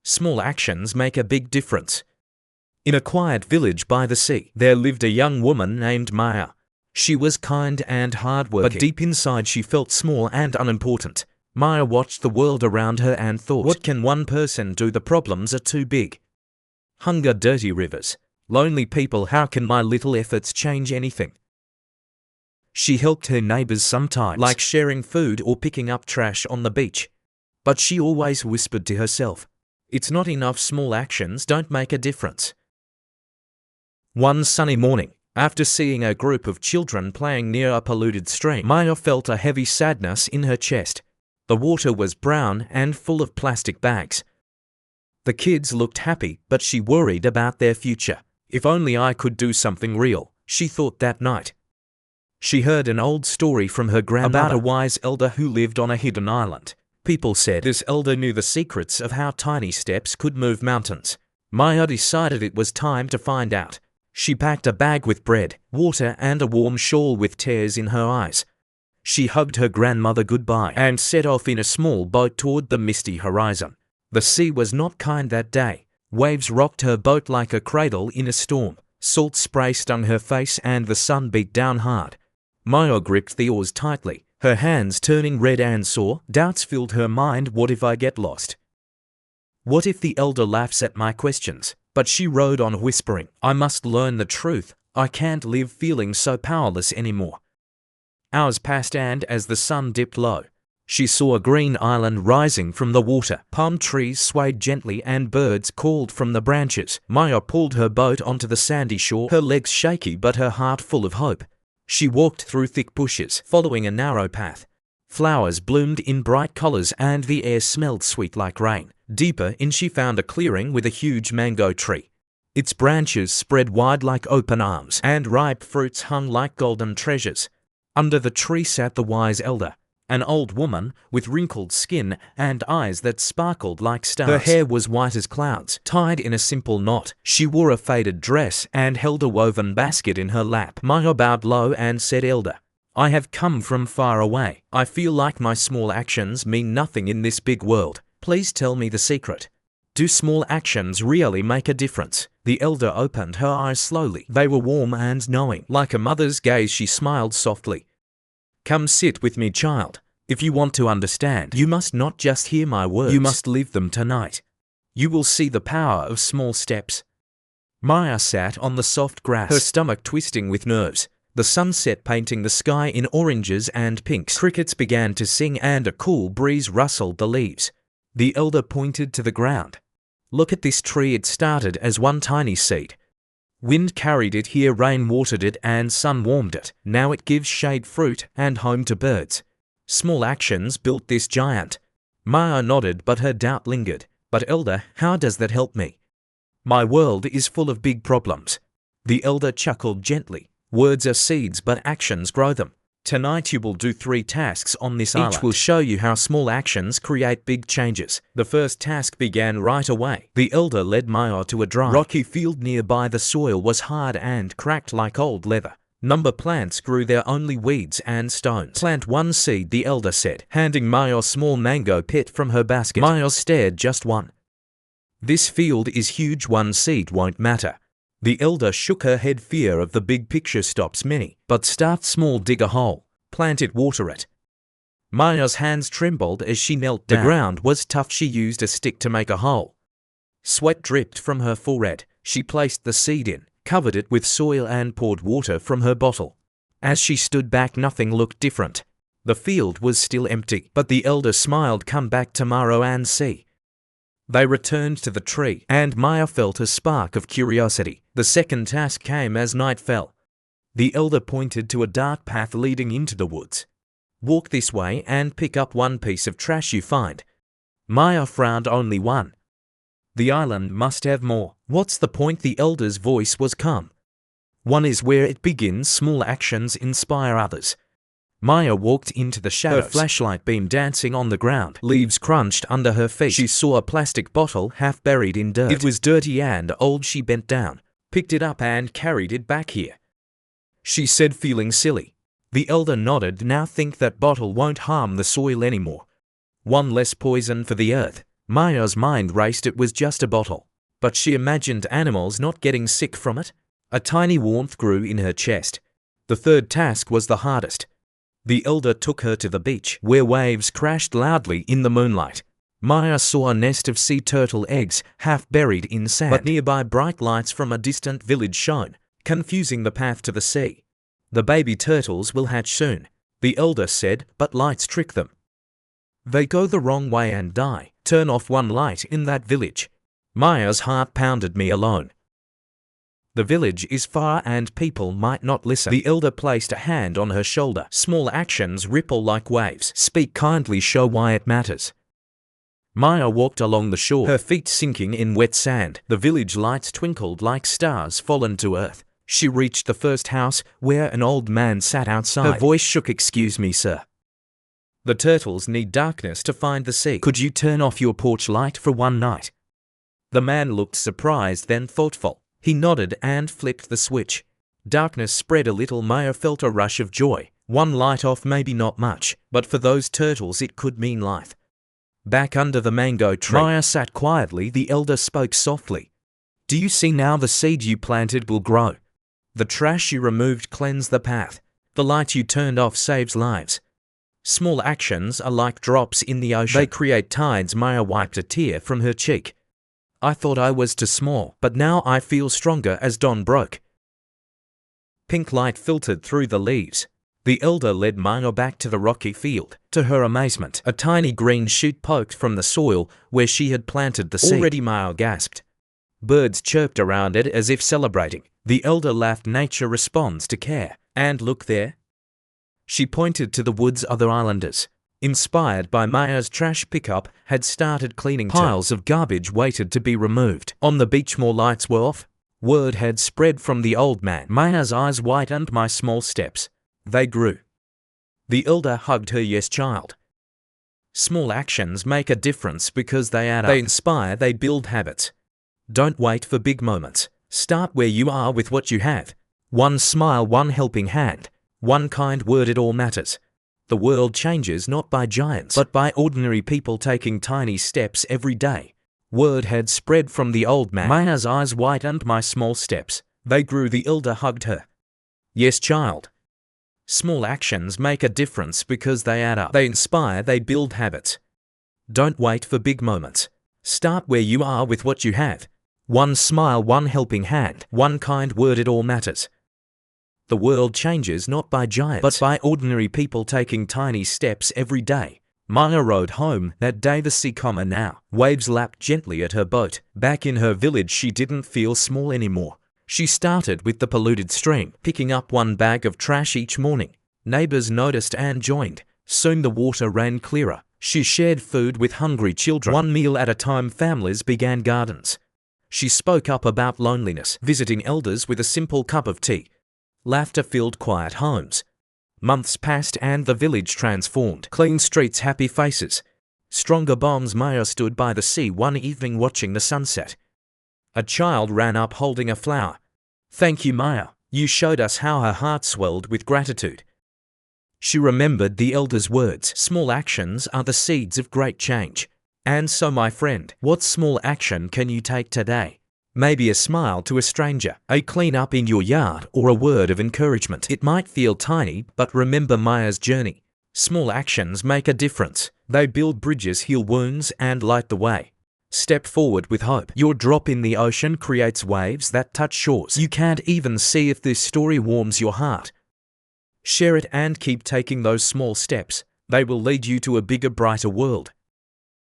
Small actions make a big difference. In a quiet village by the sea, there lived a young woman named Maya. She was kind and hardworking, but deep inside she felt small and unimportant. Maya watched the world around her and thought, what can one person do? The problems are too big. Hunger, dirty rivers, lonely people, how can my little efforts change anything? She helped her neighbors sometimes, like sharing food or picking up trash on the beach. But she always whispered to herself, it's not enough, small actions don't make a difference. One sunny morning, after seeing a group of children playing near a polluted stream, Maya felt a heavy sadness in her chest. The water was brown and full of plastic bags. The kids looked happy, but she worried about their future. If only I could do something real, she thought that night. She heard an old story from her grandmother about a wise elder who lived on a hidden island. People said this elder knew the secrets of how tiny steps could move mountains. Maya decided it was time to find out. She packed a bag with bread, water, and a warm shawl with tears in her eyes. She hugged her grandmother goodbye and set off in a small boat toward the misty horizon. The sea was not kind that day. Waves rocked her boat like a cradle in a storm. Salt spray stung her face and the sun beat down hard. Maya gripped the oars tightly, her hands turning red and sore. Doubts filled her mind. What if I get lost? What if the elder laughs at my questions? But she rode on, whispering, I must learn the truth. I can't live feeling so powerless anymore. Hours passed, and as the sun dipped low, she saw a green island rising from the water. Palm trees swayed gently and birds called from the branches. Maya pulled her boat onto the sandy shore, her legs shaky but her heart full of hope. She walked through thick bushes, following a narrow path. Flowers bloomed in bright colors and the air smelled sweet like rain. Deeper in she found a clearing with a huge mango tree. Its branches spread wide like open arms, and ripe fruits hung like golden treasures. Under the tree sat the wise elder, an old woman with wrinkled skin and eyes that sparkled like stars. Her hair was white as clouds, tied in a simple knot. She wore a faded dress and held a woven basket in her lap. Maya bowed low and said, Elder, I have come from far away. I feel like my small actions mean nothing in this big world. Please tell me the secret. Do small actions really make a difference? The elder opened her eyes slowly. They were warm and knowing. Like a mother's gaze, she smiled softly. Come sit with me, child. If you want to understand, you must not just hear my words. You must live them tonight. You will see the power of small steps. Maya sat on the soft grass, her stomach twisting with nerves. The sunset painting the sky in oranges and pinks. Crickets began to sing and a cool breeze rustled the leaves. The elder pointed to the ground. Look at this tree. It started as one tiny seed. Wind carried it here, rain watered it, and sun warmed it. Now it gives shade, fruit, and home to birds. Small actions built this giant. Maya nodded, but her doubt lingered. But elder, how does that help me? My world is full of big problems. The elder chuckled gently. Words are seeds, but actions grow them. Tonight you will do 3 tasks on this island. Each will show you how small actions create big changes. The first task began right away. The elder led Maya to a dry, rocky field nearby. The soil was hard and cracked like old leather. Number plants grew there, only weeds and stones. Plant 1 seed, the elder said, handing Maya a small mango pit from her basket. Maya stared. Just 1. This field is huge. 1 seed won't matter. The elder shook her head. Fear of the big picture stops many. But start small. Dig a hole. Plant it. Water it. Maya's hands trembled as she knelt down. The ground was tough. She used a stick to make a hole. Sweat dripped from her forehead. She placed the seed in, covered it with soil, and poured water from her bottle. As she stood back, nothing looked different. The field was still empty, but the elder smiled. Come back tomorrow and see. They returned to the tree, and Maya felt a spark of curiosity. The second task came as night fell. The elder pointed to a dark path leading into the woods. Walk this way and pick up 1 piece of trash you find. Maya frowned. Only 1? The island must have more. What's the point? The elder's voice was calm. 1 is where it begins. Small actions inspire others. Maya walked into the shadows, her flashlight beam dancing on the ground. Leaves crunched under her feet. She saw a plastic bottle half buried in dirt. It was dirty and old. She bent down, picked it up, and carried it back here. She said, feeling silly. The elder nodded. Now think, that bottle won't harm the soil anymore. 1 less poison for the earth. Maya's mind raced. It was just a bottle. But she imagined animals not getting sick from it. A tiny warmth grew in her chest. The third task was the hardest. The elder took her to the beach, where waves crashed loudly in the moonlight. Maya saw a nest of sea turtle eggs, half buried in sand, but nearby bright lights from a distant village shone, confusing the path to the sea. The baby turtles will hatch soon, the elder said, but lights trick them. They go the wrong way and die. Turn off one light in that village. Maya's heart pounded. Me alone. The village is far and people might not listen. The elder placed a hand on her shoulder. Small actions ripple like waves. Speak kindly, show why it matters. Maya walked along the shore, her feet sinking in wet sand. The village lights twinkled like stars fallen to earth. She reached the first house, where an old man sat outside. Her voice shook. Excuse me, sir. The turtles need darkness to find the sea. Could you turn off your porch light for one night? The man looked surprised, then thoughtful. He nodded and flicked the switch. Darkness spread a little. Maya felt a rush of joy. One light off, maybe not much, but for those turtles it could mean life. Back under the mango tree, Maya sat quietly. The elder spoke softly. Do you see now? The seed you planted will grow. The trash you removed cleanse the path. The light you turned off saves lives. Small actions are like drops in the ocean. They create tides. Maya wiped a tear from her cheek. I thought I was too small, but now I feel stronger. As dawn broke, pink light filtered through the leaves. The elder led Maya back to the rocky field. To her amazement, a tiny green shoot poked from the soil where she had planted the seed. Already, Maya gasped. Birds chirped around it as if celebrating. The elder laughed. Nature responds to care. And look there. She pointed to the woods. Other islanders, inspired by Maya's trash pickup, had started cleaning. Piles of garbage waited to be removed. On the beach, more lights were off. Word had spread from the old man. Maya's eyes widened. My small steps. They grew. The elder hugged her. Yes, child. Small actions make a difference because they add up. They inspire, they build habits. Don't wait for big moments. Start where you are with what you have. One smile, one helping hand, one kind word, it all matters. The world changes not by giants, but by ordinary people taking tiny steps every day. Word had spread from the old man. Maya's eyes widened. My small steps. They grew. The elder hugged her. Yes, child. Small actions make a difference because they add up. They inspire, they build habits. Don't wait for big moments. Start where you are with what you have. One smile, one helping hand, one kind word, it all matters. The world changes not by giants, but by ordinary people taking tiny steps every day. Maya rowed home that day. The sea calmer now. Waves lapped gently at her boat. Back in her village, she didn't feel small anymore. She started with the polluted stream, picking up one bag of trash each morning. Neighbors noticed and joined. Soon the water ran clearer. She shared food with hungry children. One meal at a time, families began gardens. She spoke up about loneliness, visiting elders with a simple cup of tea. Laughter filled quiet homes. Months passed and the village transformed. Clean streets, happy faces. Stronger bonds. Maya stood by the sea one evening watching the sunset. A child ran up holding a flower. Thank you, Maya. You showed us how. Her heart swelled with gratitude. She remembered the elder's words. Small actions are the seeds of great change. And so, my friend, what small action can you take today? Maybe a smile to a stranger, a clean up in your yard, or a word of encouragement. It might feel tiny, but remember Maya's journey. Small actions make a difference. They build bridges, heal wounds, and light the way. Step forward with hope. Your drop in the ocean creates waves that touch shores. You can't even see if this story warms your heart. Share it and keep taking those small steps. They will lead you to a bigger, brighter world.